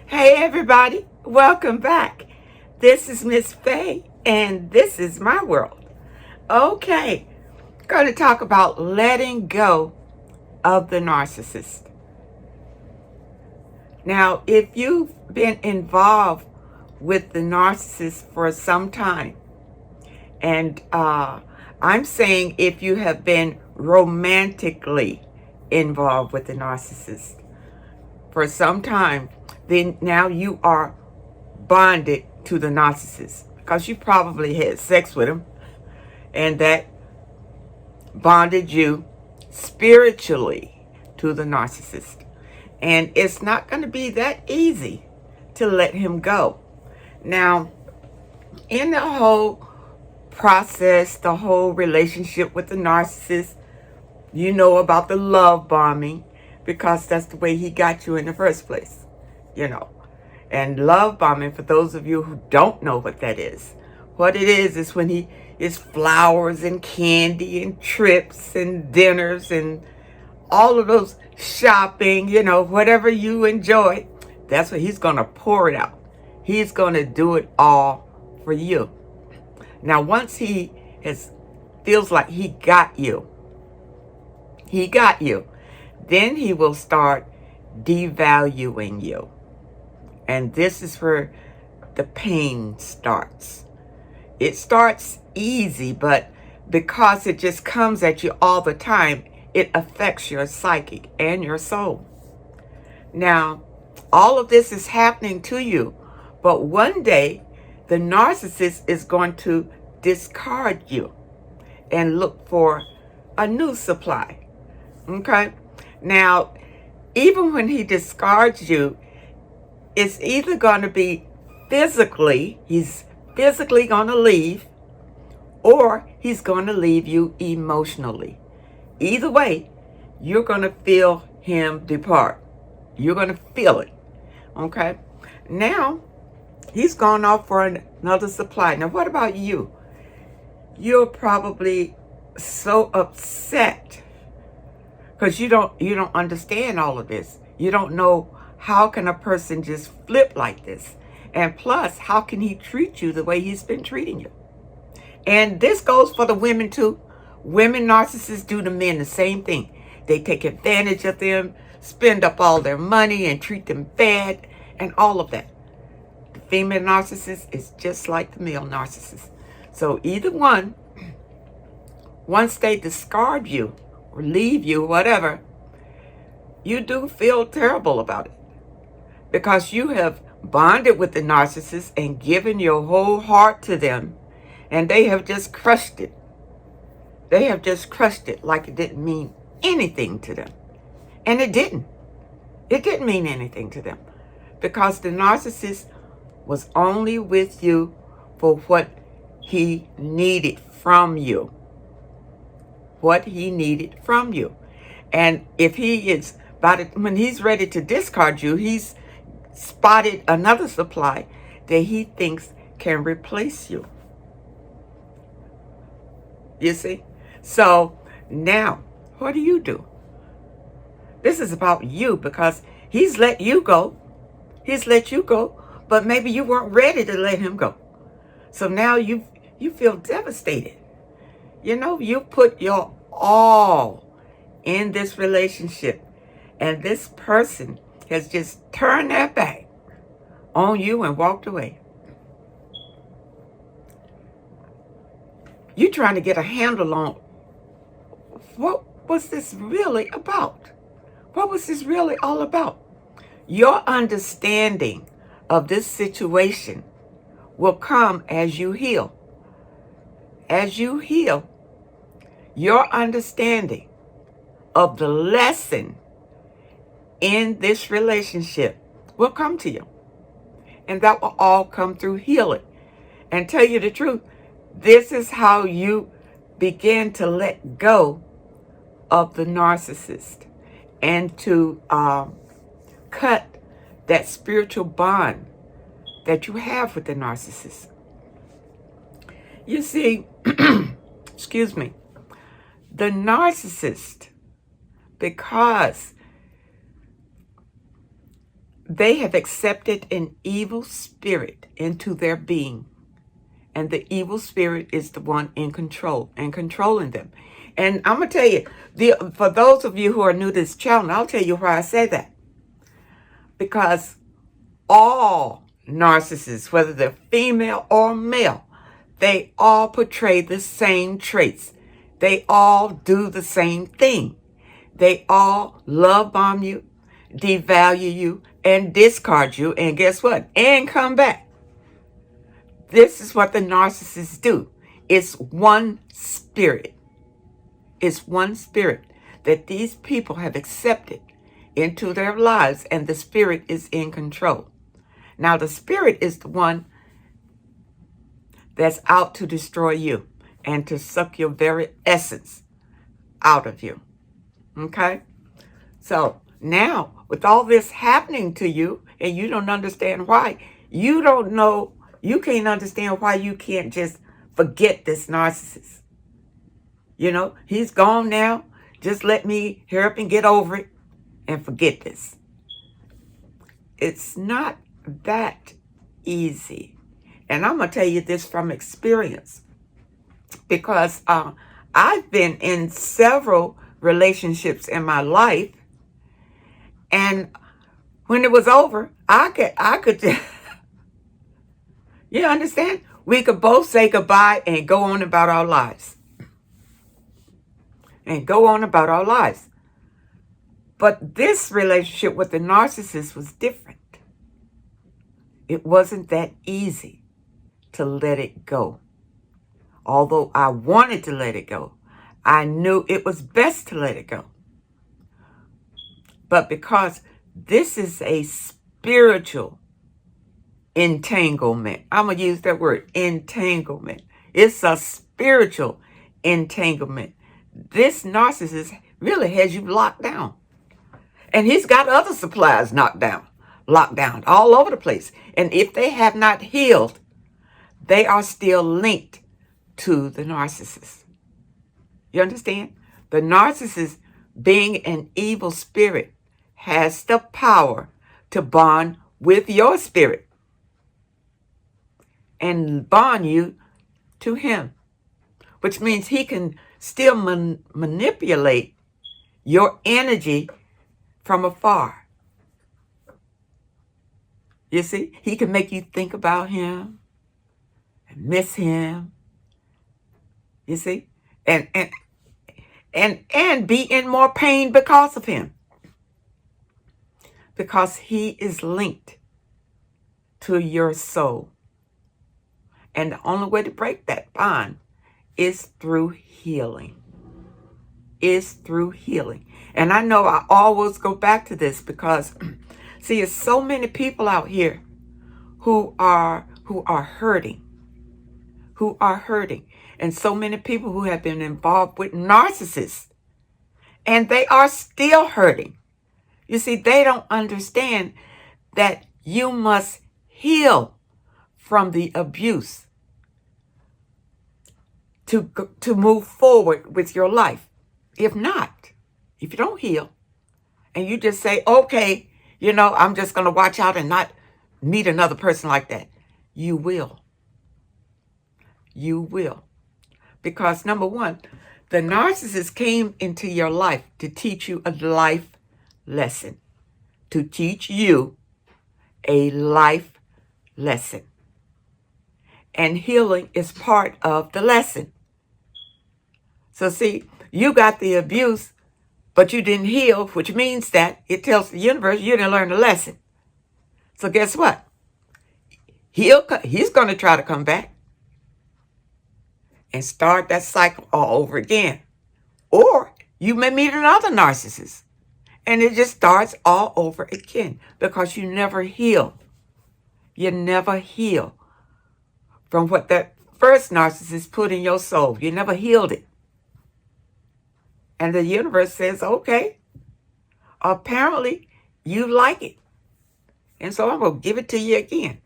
Hey everybody, welcome back. This is Miss Faye and this is my world. Okay, going to talk about letting go of the narcissist. Now, if you've been involved with the narcissist for some time, and I'm saying if you have been romantically involved with the narcissist for some time, then now you are bonded to the narcissist because you probably had sex with him and that bonded you spiritually to the narcissist. And it's not going to be that easy to let him go. Now, in the whole process, the whole relationship with the narcissist, you know about the love bombing because that's the way he got you in the first place, you know. And love bombing, for those of you who don't know what it is when he is flowers and candy and trips and dinners and all of those shopping, whatever you enjoy, that's what he's going to pour it out. He's going to do it all for you. Now, once feels like he got you, then he will start devaluing you. And this is where the pain starts. It starts easy, but because it just comes at you all the time, it affects your psychic and your soul. Now, all of this is happening to you, but one day the narcissist is going to discard you and look for a new supply. Okay? Now, even when he discards you, it's either going to be he's physically going to leave, or he's going to leave you emotionally. Either way, you're going to feel him depart. You're going to feel it. Okay? Now, he's gone off for another supply. Now, what about you? You're probably so upset because you don't understand all of this. You don't know how can a person just flip like this? And plus, how can he treat you the way he's been treating you? And this goes for the women too. Women narcissists do to men the same thing. They take advantage of them, spend up all their money and treat them bad and all of that. The female narcissist is just like the male narcissist. So either one, once they discard you or leave you, whatever, you do feel terrible about it. Because you have bonded with the narcissist and given your whole heart to them, and they have just crushed it. They have just crushed it like it didn't mean anything to them. And it didn't. It didn't mean anything to them. Because the narcissist was only with you for what he needed from you. What he needed from you. And if when he's ready to discard you, he's spotted another supply that he thinks can replace you. You see? So now, what do? This is about you because he's let you go. He's let you go, but maybe you weren't ready to let him go. So now you feel devastated. You put your all in this relationship, and this person has just turned their back on you and walked away. You're trying to get a handle on what was this really about? What was this really all about? Your understanding of this situation will come as you heal. As you heal, your understanding of the lesson in this relationship will come to you. And that will all come through healing. And tell you the truth, this is how you begin to let go of the narcissist and to cut that spiritual bond that you have with the narcissist. You see, excuse me, the narcissist, because They have accepted an evil spirit into their being. And the evil spirit is the one in control and controlling them. And I'm going to tell you, for those of you who are new to this channel, I'll tell you why I say that. Because all narcissists, whether they're female or male, they all portray the same traits. They all do the same thing. They all love bomb you, devalue you, and discard you. And guess what? And come back. This is what the narcissists do. It's one spirit. It's one spirit that these people have accepted into their lives, and the spirit is in control. Now, the spirit is the one that's out to destroy you and to suck your very essence out of you. Okay? So now, with all this happening to you, and you don't understand why, you can't understand why you can't just forget this narcissist. You know, he's gone now. Just let me hurry up and get over it and forget this. It's not that easy. And I'm going to tell you this from experience. Because I've been in several relationships in my life. And when it was over, I could you understand? We could both say goodbye and go on about our lives. And go on about our lives. But this relationship with the narcissist was different. It wasn't that easy to let it go. Although I wanted to let it go, I knew it was best to let it go. But because this is a spiritual entanglement, I'm going to use that word, entanglement. It's a spiritual entanglement. This narcissist really has you locked down. And he's got other supplies locked down all over the place. And if they have not healed, they are still linked to the narcissist. You understand? The narcissist, being an evil spirit, has the power to bond with your spirit and bond you to him, which means he can still manipulate your energy from afar. You see, he can make you think about him and miss him. You see, and be in more pain because of him, because he is linked to your soul. And the only way to break that bond is through healing. And I know I always go back to this because, see, there's so many people out here who are hurting. And so many people who have been involved with narcissists. And they are still hurting. You see, they don't understand that you must heal from the abuse to move forward with your life. If you don't heal, and you just say, okay, I'm just going to watch out and not meet another person like that, you will. Because number one, the narcissist came into your life to teach you a life lesson. To teach you a life lesson. And healing is part of the lesson. So see, you got the abuse, but you didn't heal, which means that it tells the universe you didn't learn the lesson. So guess what? He's going to try to come back and start that cycle all over again. Or you may meet another narcissist and it just starts all over again because you never heal. You never heal from what that first narcissist put in your soul. You never healed it. And the universe says, okay, apparently you like it. And so I'm going to give it to you again.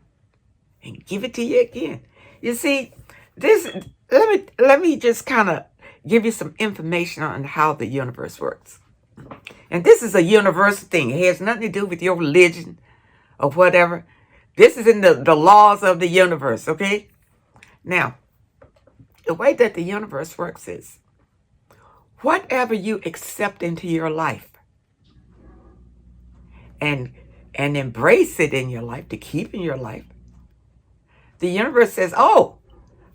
And give it to you again. You see, let me just kind of give you some information on how the universe works. And this is a universal thing. It has nothing to do with your religion, or whatever. This is in the laws of the universe, okay? Now, the way that the universe works is, whatever you accept into your life and embrace it in your life, to keep in your life, the universe says, oh,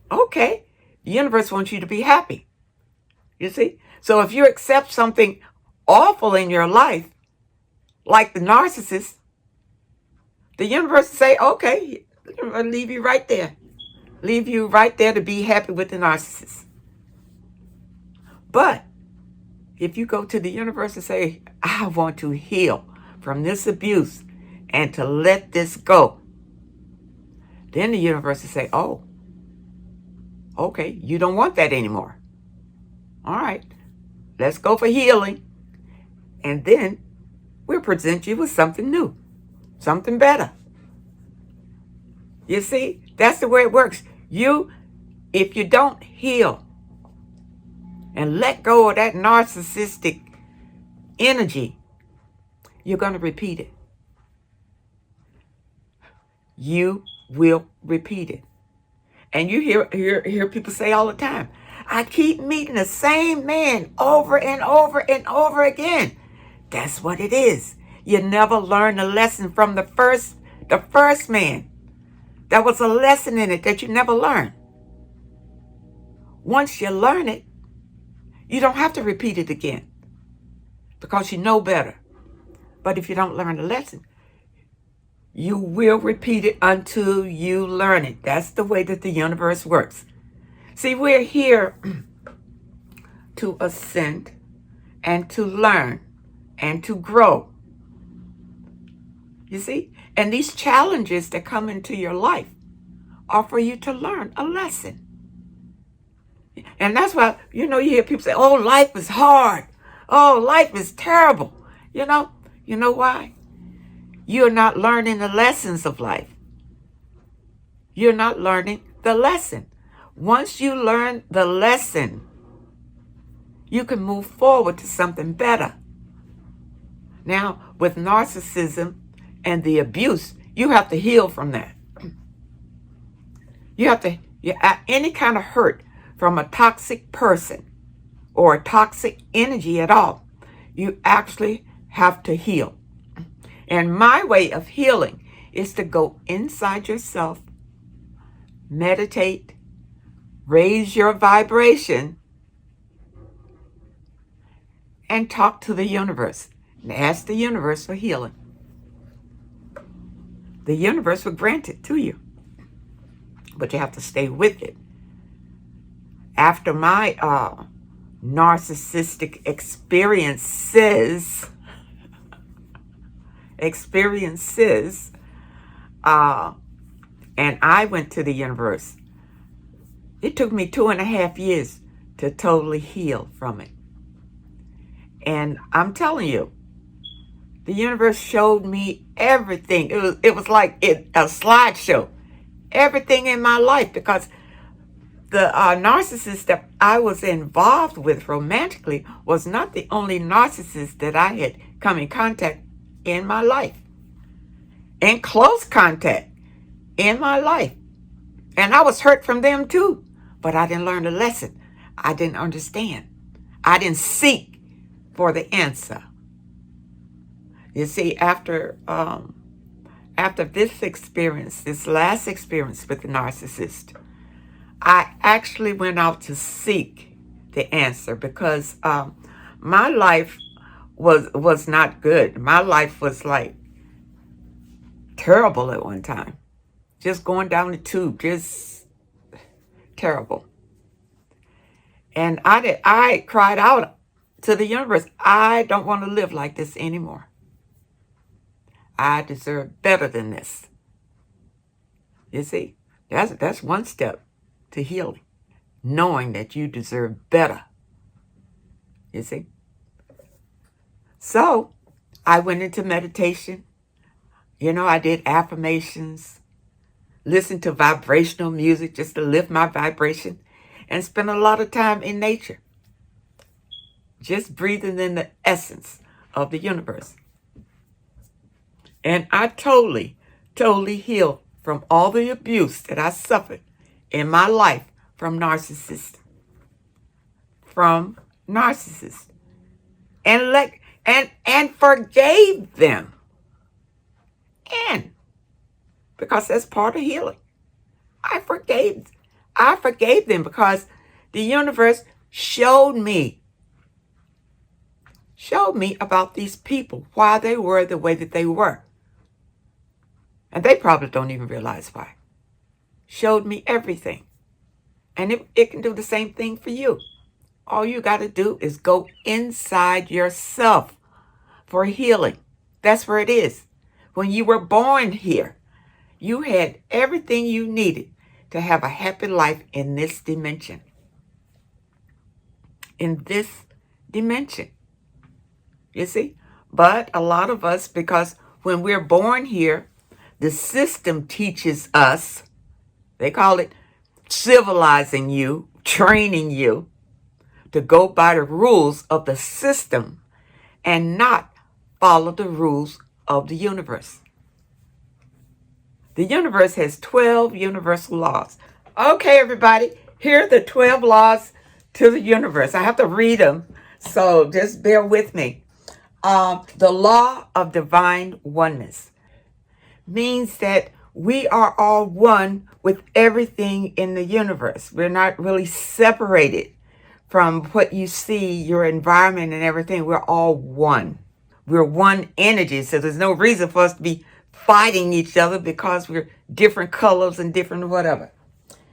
okay, the universe wants you to be happy. You see? So if you accept something awful in your life, like the narcissist, the universe will say, okay, I'll leave you right there. Leave you right there to be happy with the narcissist. But if you go to the universe and say, I want to heal from this abuse and to let this go, then the universe will say, oh, okay, you don't want that anymore. All right, let's go for healing. And then we'll present you with something new, something better. You see, that's the way it works. If you don't heal and let go of that narcissistic energy, you're going to repeat it. You will repeat it. And you hear people say all the time, I keep meeting the same man over and over and over again. That's what it is. You never learn a lesson from the first man. There was a lesson in it that you never learned. Once you learn it, you don't have to repeat it again because you know better. But if you don't learn the lesson, you will repeat it until you learn it. That's the way that the universe works. See, we're here to ascend and to learn and to grow. You see? And these challenges that come into your life are for you to learn a lesson. And that's why, you hear people say, oh, life is hard. Oh, life is terrible. You know why? You're not learning the lessons of life. You're not learning the lesson. Once you learn the lesson, you can move forward to something better. Now, with narcissism and the abuse, you have to heal from that. Any kind of hurt from a toxic person or a toxic energy at all, you actually have to heal. And my way of healing is to go inside yourself, meditate, raise your vibration, and talk to the universe and ask the universe for healing. The universe will grant it to you, but you have to stay with it. After my narcissistic experiences, and I went to the universe, it took me 2.5 years to totally heal from it. And I'm telling you, the universe showed me everything. It was like a slideshow. Everything in my life, because the narcissist that I was involved with romantically was not the only narcissist that I had come in contact in my life. In close contact in my life. And I was hurt from them too. But I didn't learn the lesson. I didn't understand. I didn't seek for the answer. You see, after this experience, this last experience with the narcissist, I actually went out to seek the answer because my life was not good. My life was like terrible at one time. Just going down the tube, just terrible. And I cried out to the universe, I don't want to live like this anymore. I deserve better than this. You see, that's one step to healing, knowing that you deserve better. You see? So I went into meditation. I did affirmations, listened to vibrational music just to lift my vibration, and spent a lot of time in nature, just breathing in the essence of the universe. And I totally, totally healed from all the abuse that I suffered in my life from narcissists. From narcissists. And forgave them. And because that's part of healing. I forgave them because the universe showed me about these people, why they were the way that they were. And they probably don't even realize why. Showed me everything. And it can do the same thing for you. All you got to do is go inside yourself for healing. That's where it is. When you were born here, you had everything you needed to have a happy life in this dimension. In this dimension. You see? But a lot of us, because when we're born here, the system teaches us, they call it civilizing you, training you to go by the rules of the system and not follow the rules of the universe. The universe has 12 universal laws. Okay, everybody, here are the 12 laws to the universe. I have to read them, so just bear with me. The law of divine oneness means that we are all one with everything in the universe. We're not really separated from what you see, your environment and everything. We're all one. We're one energy, so there's no reason for us to be fighting each other because we're different colors and different whatever.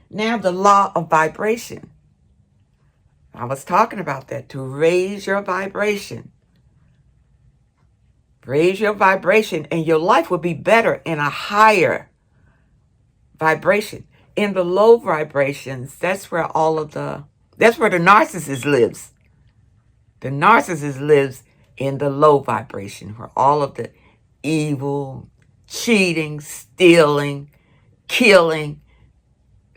Now, the law of vibration. I was talking about that, to raise your vibration. Raise your vibration and your life will be better in a higher vibration. In the low vibrations, that's where the narcissist lives. The narcissist lives in the low vibration, where all of the evil, cheating, stealing, killing,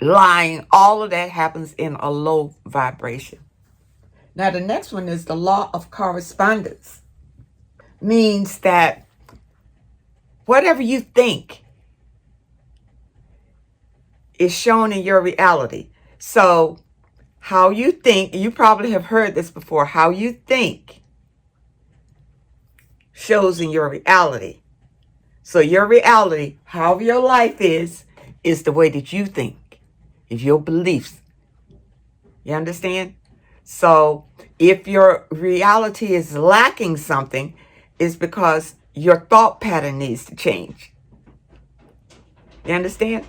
lying, all of that happens in a low vibration. Now, the next one is the law of correspondence. Means that whatever you think is shown in your reality. So, how you think, you probably have heard this before, how you think shows in your reality. So your reality, however your life is the way that you think, is your beliefs. You understand? So if your reality is lacking something, it's because your thought pattern needs to change. You understand?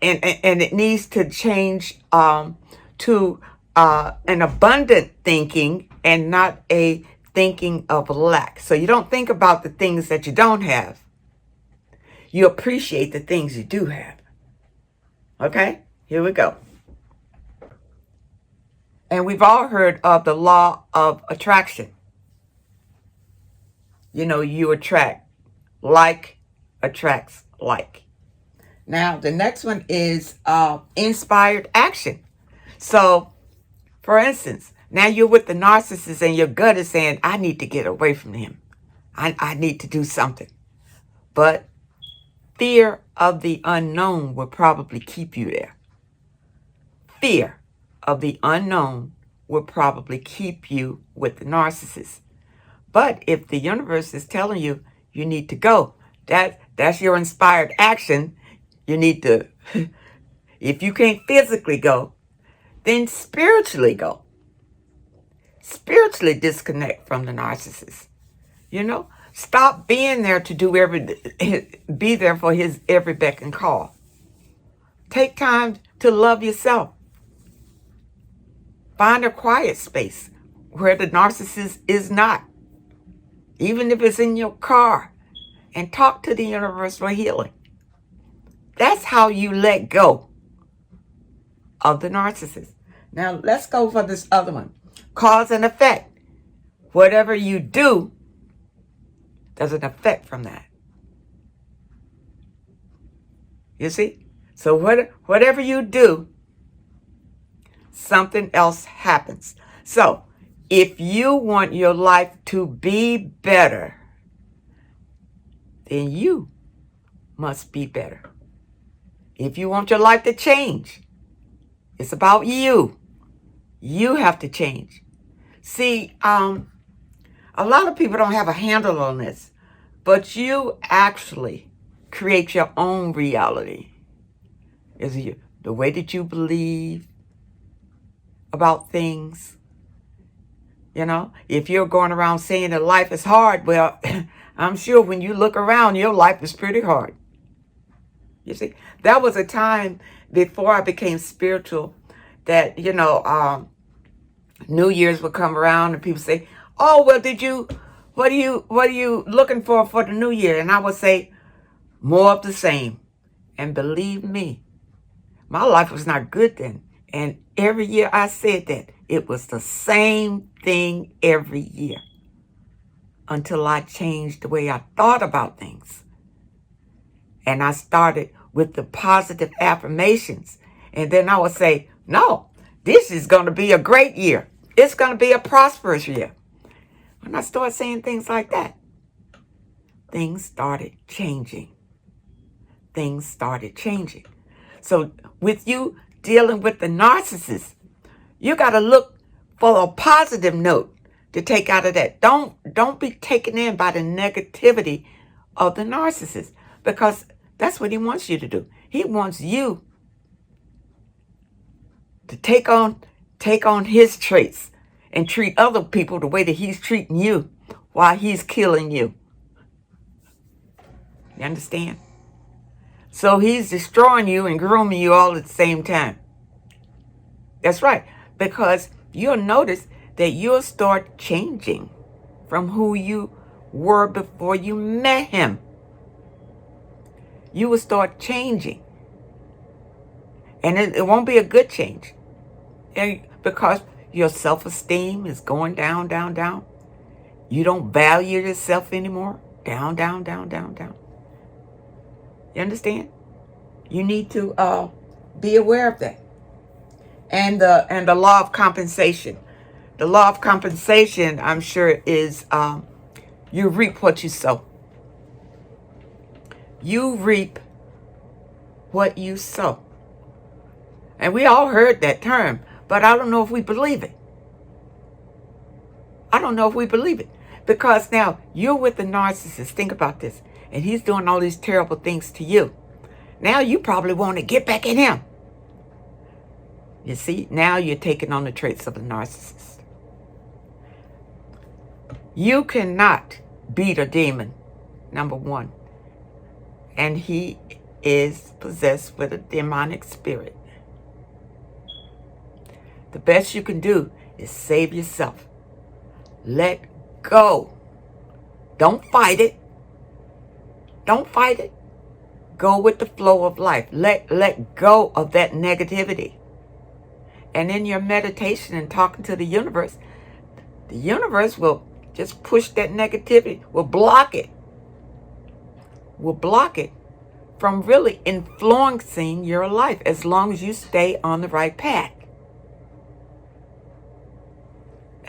And it needs to change to an abundant thinking and not a thinking of lack. So you don't think about the things that you don't have. You appreciate the things you do have. Okay? Here we go. And we've all heard of the law of attraction. You know, you attract. Like attracts like. Now, the next one is inspired action. So, for instance, now you're with the narcissist and your gut is saying, I need to get away from him. I need to do something. But fear of the unknown will probably keep you there. Fear of the unknown will probably keep you with the narcissist. But if the universe is telling you you need to go, that's your inspired action. You need to, if you can't physically go, then spiritually go. Spiritually disconnect from the narcissist. You know, stop being there to be there for his every beck and call. Take time to love yourself. Find a quiet space where the narcissist is not. Even if it's in your car, and talk to the universe for healing. That's how you let go of the narcissist. Now, let's go for this other one. Cause and effect. Whatever you do, there's an effect from that. You see? So whatever you do, something else happens. So, if you want your life to be better, then you must be better. If you want your life to change, it's about you. You have to change. See, a lot of people don't have a handle on this, but you actually create your own reality. Is it the way that you believe about things? You know, if you're going around saying that life is hard, well, I'm sure when you look around, your life is pretty hard. You see, that was a time before I became spiritual that, New Year's would come around and people say, oh, well, what are you looking for the new year? And I would say, more of the same. And believe me, my life was not good then. And every year I said that, it was the same thing every year until I changed the way I thought about things. And I started with the positive affirmations. And then I would say, no, this is going to be a great year. It's going to be a prosperous year. When I started saying things like that, things started changing. Things started changing. So with you dealing with the narcissist, you got to look for a positive note to take out of that. Don't be taken in by the negativity of the narcissist, because that's what he wants you to do. He wants you to take on his traits and treat other people the way that he's treating you while he's killing you. You understand? So he's destroying you and grooming you all at the same time. That's right. Because you'll notice that you'll start changing from who you were before you met him. You will start changing. And it won't be a good change. Because your self-esteem is going down, down, down. You don't value yourself anymore. Down, down, down, down, down. You understand? You need to be aware of that. And the law of compensation. The law of compensation, I'm sure, is you reap what you sow. You reap what you sow. And we all heard that term, but I don't know if we believe it. I don't know if we believe it. Because now you're with the narcissist. Think about this. And he's doing all these terrible things to you. Now you probably want to get back at him. You see, now you're taking on the traits of a narcissist. You cannot beat a demon, number one. And he is possessed with a demonic spirit. The best you can do is save yourself. Let go. Don't fight it. Don't fight it. Go with the flow of life. Let go of that negativity. And in your meditation and talking to the universe will just push that negativity, will block it. Will block it from really influencing your life as long as you stay on the right path.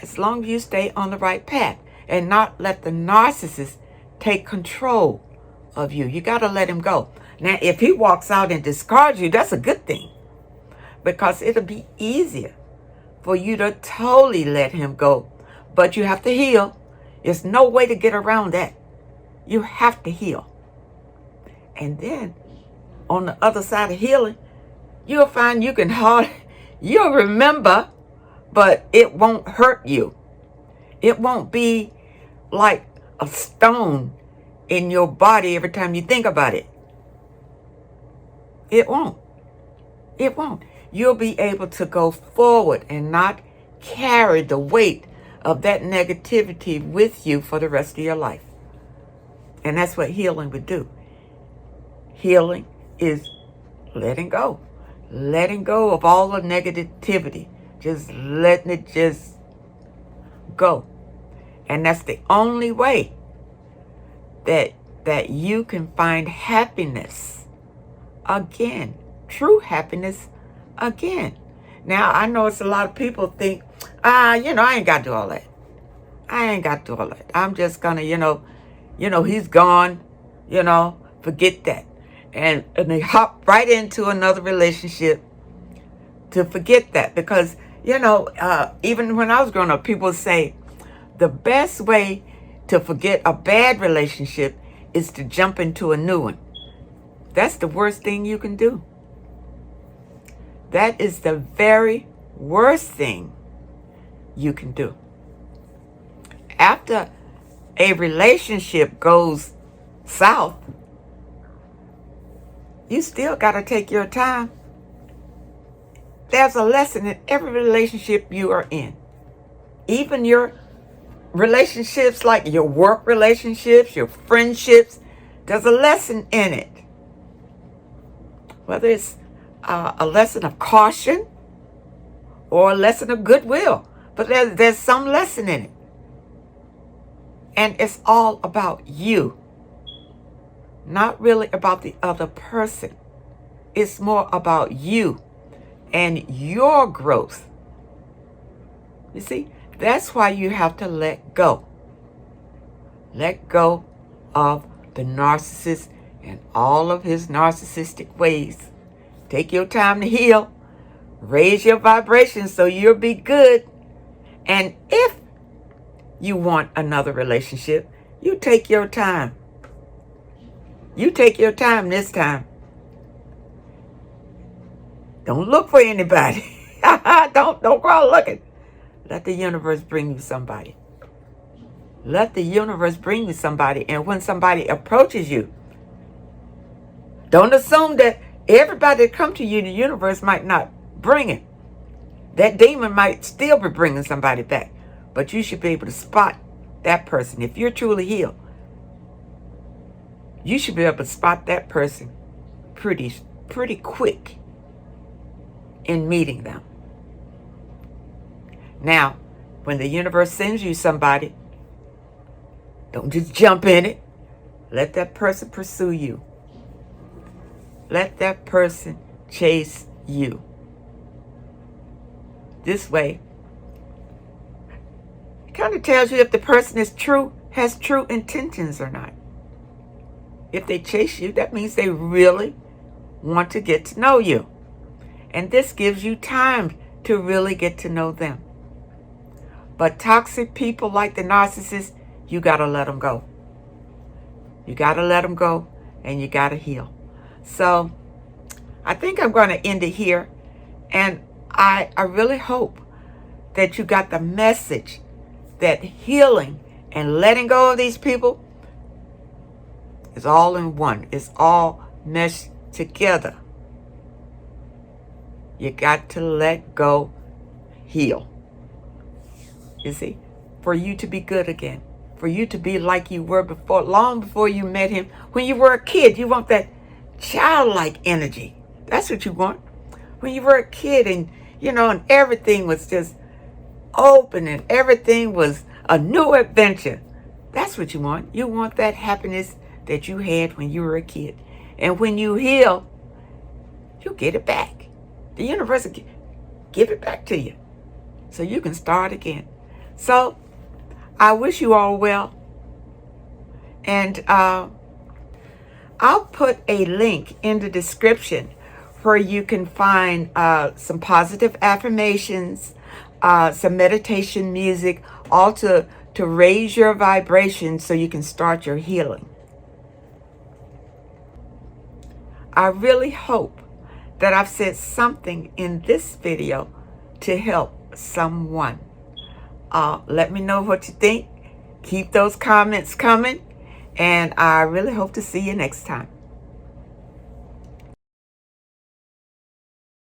As long as you stay on the right path and not let the narcissist take control of you. You got to let him go. Now, if he walks out and discards you, that's a good thing, because it'll be easier for you to totally let him go. But you have to heal. There's no way to get around that. You have to heal. And then on the other side of healing, you'll find you'll remember, but it won't hurt you. It won't be like a stone in your body every time you think about it. It won't. It won't. You'll be able to go forward and not carry the weight of that negativity with you for the rest of your life. And that's what healing would do. Healing is letting go. Letting go of all the negativity. Just letting it just go. And that's the only way that you can find happiness again. True happiness again. Now, I know it's a lot of people think, I ain't got to do all that. I ain't got to do all that. I'm just going to, he's gone. forget that. And they hop right into another relationship to forget that. Because, even when I was growing up, people say the best way to forget a bad relationship is to jump into a new one. That's the worst thing you can do. That is the very worst thing you can do. After a relationship goes south, you still got to take your time. There's a lesson in every relationship you are in. Even your relationships, like your work relationships, your friendships, there's a lesson in it. Whether it's a lesson of caution or a lesson of goodwill, but there's some lesson in it. And it's all about you, not really about the other person. It's more about you and your growth. You see, that's why you have to let go. Let go of the narcissist and all of his narcissistic ways. Take your time to heal. Raise your vibration so you'll be good. And if you want another relationship, you take your time. You take your time this time. Don't look for anybody. Don't go out looking. Let the universe bring you somebody. Let the universe bring you somebody. And when somebody approaches you, don't assume that everybody that come to you, the universe might not bring it. That demon might still be bringing somebody back. But you should be able to spot that person. If you're truly healed, you should be able to spot that person pretty quick in meeting them. Now, when the universe sends you somebody, don't just jump in it. Let that person pursue you. Let that person chase you. This way, it kind of tells you if the person has true intentions or not. If they chase you, that means they really want to get to know you. And this gives you time to really get to know them. But toxic people like the narcissist, you got to let them go. You got to let them go, and you got to heal. So I think I'm going to end it here. And I really hope that you got the message that healing and letting go of these people is all in one. It's all meshed together. You got to let go, heal. You see, for you to be good again, for you to be like you were before, long before you met him. When you were a kid, you want that childlike energy. That's what you want. When you were a kid and, and everything was just open and everything was a new adventure. That's what you want. You want that happiness that you had when you were a kid. And when you heal, you'll get it back. The universe will give it back to you so you can start again. So I wish you all well. And I'll put a link in the description where you can find some positive affirmations, some meditation music, all to raise your vibration so you can start your healing. I really hope that I've said something in this video to help someone. Let me know what you think. Keep those comments coming. And I really hope to see you next time.